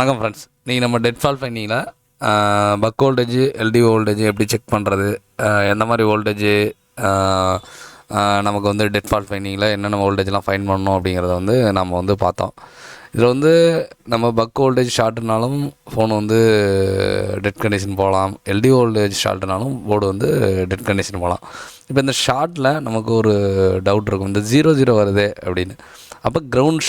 வணக்கம் ஃப்ரெண்ட்ஸ். நீங்கள் நம்ம டெட்ஃபால் ஃபைண்டிங்கில் பக் வோல்டேஜ் எல்டி வோல்டேஜ் எப்படி செக் பண்ணுறது, எந்த மாதிரி வோல்டேஜ் நமக்கு வந்து டெட்ஃபால் ஃபைண்டிங்கில் என்னென்ன வோல்டேஜ்லாம் ஃபைண்ட் பண்ணணும் அப்படிங்கிறத வந்து நம்ம வந்து பார்த்தோம். இதில் வந்து நம்ம பக் வோல்டேஜ் ஷார்ட்னாலும் ஃபோன் வந்து டெட் கண்டிஷன் போகலாம், எல்டி வோல்டேஜ் ஷார்ட்னாலும் போர்டு வந்து டெட் கண்டிஷன் போகலாம். இப்போ இந்த ஷார்ட்டில் நமக்கு ஒரு டவுட் இருக்கும், இந்த 0 வருது அப்படின்னு. அப்போ கிரவுண்ட்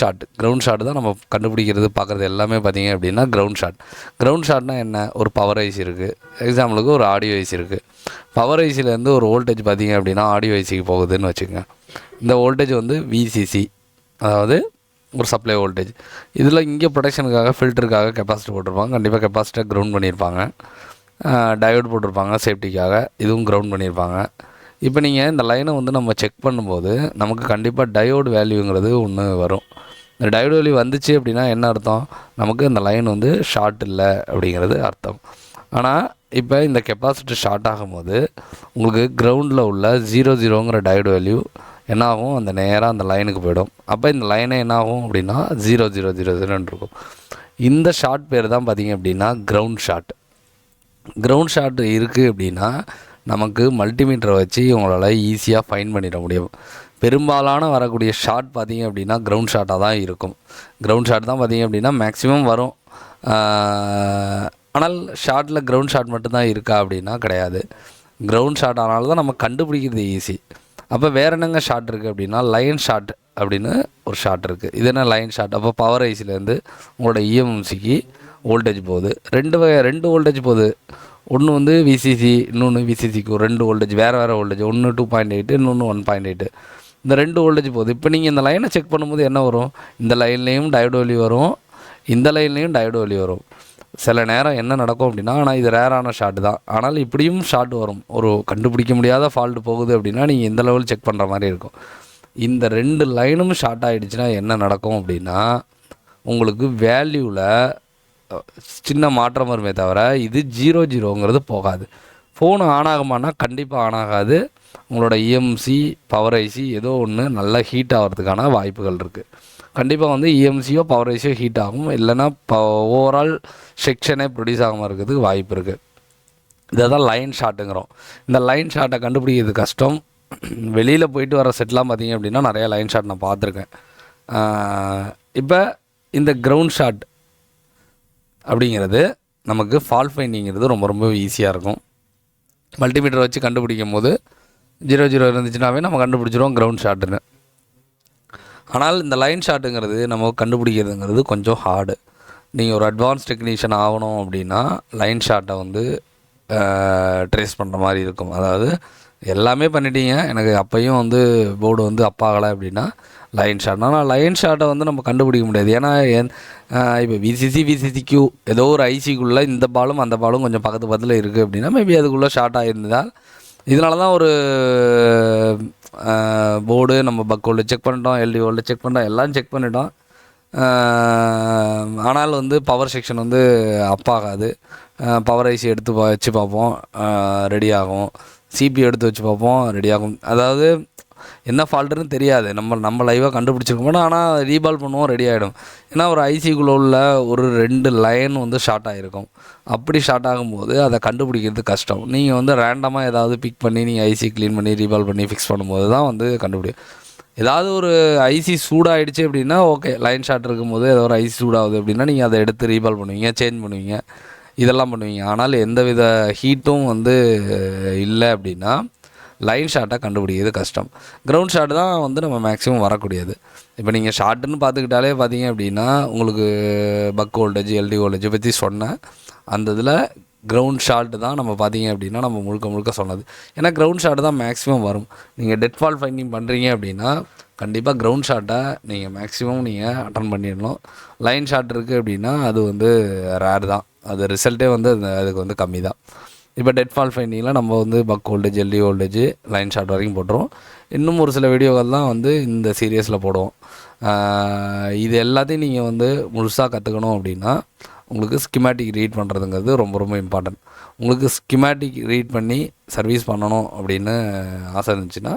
ஷாட் தான் நம்ம கண்டுபிடிக்கிறது பார்க்குறது எல்லாமே பார்த்திங்க அப்படின்னா கிரவுண்ட் ஷாட்னா என்ன? ஒரு பவர் ஐசி இருக்குது, எக்ஸாம்பிளுக்கு ஒரு ஆடியோ ஐசி இருக்குது. பவர் ஐசிலேருந்து ஒரு வோல்டேஜ் பார்த்திங்க அப்படின்னா ஆடியோ ஐசிக்கு போகுதுன்னு வச்சுக்கோங்க. இந்த வோல்டேஜ் வந்து விசிசி, அதாவது ஒரு சப்ளை வோல்டேஜ். இதில் இங்கே ப்ரொடெக்ஷனுக்காக ஃபில்டருக்காக கெப்பாசிட்டர் போட்டிருப்பாங்க, கண்டிப்பாக கெப்பாசிட்டர் கிரவுண்ட் பண்ணியிருப்பாங்க. டயோட் போட்டிருப்பாங்க சேஃப்டிக்காக, இதுவும் கிரவுண்ட் பண்ணியிருப்பாங்க. இப்போ நீங்கள் இந்த லைனை வந்து நம்ம செக் பண்ணும்போது நமக்கு கண்டிப்பாக டயோடு வேல்யூங்கிறது ஒன்று வரும். இந்த டயோடு வேல்யூ வந்துச்சு அப்படின்னா என்ன அர்த்தம்? நமக்கு இந்த லைன் வந்து ஷார்ட் இல்லை அப்படிங்கிறது அர்த்தம். ஆனால் இப்போ இந்த கெப்பாசிட்டர் ஷார்ட் ஆகும்போது உங்களுக்கு கிரவுண்டில் உள்ள 0 டயோடு வேல்யூ என்னாகும்? அந்த நேராக அந்த லைனுக்கு போயிடும். அப்போ இந்த லைனை என்னாகும் அப்படின்னா 0 இருக்கும். இந்த ஷார்ட் பேர் தான் பார்த்திங்க அப்படின்னா கிரவுண்ட் ஷார்ட் இருக்குது அப்படின்னா நமக்கு மல்டிமீட்டரை வச்சு உங்களால் ஈஸியாக ஃபைண்ட் பண்ணிட முடியும். பெரும்பாலான வரக்கூடிய ஷார்ட் பார்த்திங்க அப்படின்னா கிரவுண்ட் ஷார்ட்டாக தான் இருக்கும். கிரவுண்ட் ஷார்ட் தான் பார்த்திங்க அப்படின்னா மேக்ஸிமம் வரும். ஆனால் ஷார்ட்டில் கிரவுண்ட் ஷார்ட் மட்டும்தான் இருக்கா அப்படின்னா கிடையாது. கிரவுண்ட் ஷார்ட் ஆனாலும் தான் நம்ம கண்டுபிடிக்கிறது ஈஸி. அப்போ வேறு என்னங்க ஷார்ட் இருக்குது அப்படின்னா லைன் ஷார்ட் அப்படின்னு ஒரு ஷார்ட் இருக்குது. இது என்ன லைன் ஷார்ட்? அப்போ பவர் ஐசிலேருந்து உங்களோட இஎம்சிக்கு வோல்டேஜ் போகுது, ரெண்டு வோல்டேஜ் போகுது. ஒன்று வந்து விசிசி, இன்னொன்று விசிசிக்கு 2 வோல்டேஜ், வேறு வோல்டேஜ். ஒன்று 2.8, இன்னொன்று 1.8. இந்த 2 வோல்டேஜ் போகுது. இப்போ நீங்கள் இந்த லைனை செக் பண்ணும்போது என்ன வரும்? இந்த லைன்லேயும் டயோடு வேல்யூ வரும், இந்த லைன்லேயும் டயோடு வேல்யூ வரும். சில நேரம் என்ன நடக்கும் அப்படின்னா, ஆனால் இது ரேரான ஷார்ட் தான், ஆனால் இப்படியும் ஷார்ட் வரும். ஒரு கண்டுபிடிக்க முடியாத ஃபால்ட் போகுது அப்படின்னா நீங்கள் இந்த லெவல் செக் பண்ணுற மாதிரி இருக்கும். இந்த 2 லைனும் ஷார்ட் ஆகிடுச்சுன்னா என்ன நடக்கும் அப்படின்னா, உங்களுக்கு வேல்யூவில் சின்ன மாற்றம் வருமே தவிர இது 0 போகாது. ஃபோனு ஆன் ஆகுமானா கண்டிப்பாக ஆன் ஆகாது. உங்களோட இஎம்சி பவர் ஐசி ஏதோ ஒன்று நல்லா ஹீட் ஆகிறதுக்கான வாய்ப்புகள் இருக்குது. கண்டிப்பாக வந்து இஎம்சியோ பவர் ஐசியோ ஹீட் ஆகும், இல்லைன்னா ஓவரால் செக்ஷனே ப்ரொடியூஸ் ஆகாமல் இருக்கிறதுக்கு வாய்ப்பு இருக்குது. இதை தான் லைன் ஷாட்டுங்கிறோம். இந்த லைன் ஷாட்டை கண்டுபிடிக்கிறது கஷ்டம். வெளியில் போயிட்டு வர செட்லாம் பார்த்திங்க அப்படின்னா நிறையா லைன் ஷாட் நான் பார்த்துருக்கேன். இப்போ இந்த கிரவுண்ட் ஷாட் அப்படிங்கிறது நமக்கு ஃபால்ட் ஃபைண்டிங்கிறது ரொம்ப ஈஸியாக இருக்கும். மல்டிமீட்டர் வச்சு கண்டுபிடிக்கும் போது 0 இருந்துச்சுனாவே நம்ம கண்டுபிடிச்சிருவோம் கிரவுண்ட் ஷாட்டுன்னு. ஆனால் இந்த லைன் ஷாட்டுங்கிறது நம்ம கண்டுபிடிக்கிறதுங்கிறது கொஞ்சம் ஹார்டு. நீங்கள் ஒரு அட்வான்ஸ் டெக்னீஷியன் ஆகணும் அப்படின்னா லைன் ஷாட்டை வந்து ட்ரேஸ் பண்ணுற மாதிரி இருக்கும். அதாவது எல்லாமே பண்ணிட்டீங்க, எனக்கு அப்பையும் வந்து போர்டு வந்து அப்பாகலை அப்படின்னா லைன் ஷாட். ஆனால் லைன் ஷாட்டை வந்து நம்ம கண்டுபிடிக்க முடியாது. ஏன்னா இப்போ விசிசிக்கு ஏதோ ஒரு ஐசிக்குள்ளே இந்த பாலும் அந்த பாலும் கொஞ்சம் பக்கத்தில் இருக்குது அப்படின்னா மேபி அதுக்குள்ளே ஷார்ட் ஆகியிருந்தால், இதனால தான் ஒரு போர்டு நம்ம பக் வோல்டேஜ் செக் பண்ணிட்டோம், எல்டி வோல்டேஜ் செக் பண்ணிட்டோம், எல்லாம் செக் பண்ணிட்டோம். ஆனால் வந்து பவர் செக்ஷன் வந்து அப்பாகாது. பவர் ஐசி எடுத்து வச்சு பார்ப்போம், ரெடி ஆகும். சிபி எடுத்து வச்சு பார்ப்போம், ரெடி ஆகும். அதாவது என்ன ஃபால்ட்டுன்னு தெரியாது, நம்ம லைவாக கண்டுபிடிச்சிருக்க மாட்டோம். ஆனால் ரீபால் பண்ணுவோம், ரெடி ஆகிடும். ஏன்னா ஒரு ஐசிக்குள்ளே உள்ள ஒரு 2 லைன் வந்து ஷார்ட் ஆகிருக்கும். அப்படி ஷார்ட் ஆகும்போது அதை கண்டுபிடிக்கிறது கஷ்டம். நீங்கள் வந்து ரேண்டமாக ஏதாவது பிக் பண்ணி நீங்கள் ஐசி க்ளீன் பண்ணி ரீபால் பண்ணி ஃபிக்ஸ் பண்ணும்போது தான் வந்து கண்டுபிடிக்கும். ஏதாவது ஒரு ஐசி சூடாகிடுச்சு அப்படின்னா ஓகே, லைன் ஷார்ட் இருக்கும்போது ஏதோ ஒரு ஐசி சூடாகுது அப்படின்னா நீங்கள் அதை எடுத்து ரீபால் பண்ணுவீங்க, சேஞ்ச் பண்ணுவீங்க, இதெல்லாம் பண்ணுவீங்க. ஆனால் எந்தவித ஹீட்டும் வந்து இல்லை அப்படின்னா லைன் ஷார்ட்டாக கண்டுபிடிக்கிறது கஷ்டம். கிரவுண்ட் ஷாட் தான் வந்து நம்ம மேக்ஸிமம் வரக்கூடியது. இப்போ நீங்கள் ஷார்ட்டுன்னு பார்த்துக்கிட்டாலே பார்த்தீங்க அப்படின்னா உங்களுக்கு பக் வோல்டேஜ் எல்டி வோல்டேஜை பற்றி சொன்னேன். அந்த இதில் கிரவுண்ட் ஷார்ட் தான் நம்ம பார்த்தீங்க அப்படின்னா நம்ம முழுக்க சொன்னது. ஏன்னா கிரவுண்ட் ஷாட் தான் மேக்ஸிமம் வரும். நீங்கள் டெட்ஃபால் ஃபைண்டிங் பண்ணுறீங்க அப்படின்னா கண்டிப்பாக கிரவுண்ட் ஷாட்டை நீங்கள் மேக்ஸிமம் நீங்கள் அட்டன் பண்ணிடணும். லைன் ஷாட் இருக்குது அப்படின்னா அது வந்து ரேர் தான், அது ரிசல்ட்டே வந்து அதுக்கு வந்து கம்மி தான். இப்போ டெட்ஃபால் ஃபைண்டிங்கில் நம்ம வந்து பக் voltage LT voltage line short வரைக்கும் போட்டுருவோம். இன்னும் ஒரு சில வீடியோக்கள் தான் வந்து இந்த சீரியஸில் போடுவோம். இது எல்லாத்தையும் நீங்கள் வந்து முழுசாக கற்றுக்கணும் அப்படின்னா உங்களுக்கு ஸ்கிமேட்டிக் ரீட் பண்ணுறதுங்கிறது ரொம்ப ரொம்ப இம்பார்ட்டன்ட். உங்களுக்கு ஸ்கிமேட்டிக் ரீட் பண்ணி சர்வீஸ் பண்ணணும் அப்படின்னு ஆசை இருந்துச்சுன்னா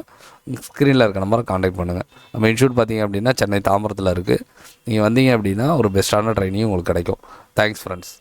ஸ்க்ரீனில் இருக்க நம்பரை காண்டாக்ட் பண்ணுங்கள். நம்ம இன்ஸ்டியூட் பார்த்தீங்க அப்படின்னா சென்னை தாம்பரத்தில் இருக்குது. நீங்கள் வந்தீங்க அப்படின்னா ஒரு பெஸ்ட்டான ட்ரைனிங் உங்களுக்கு கிடைக்கும். Thanks friends.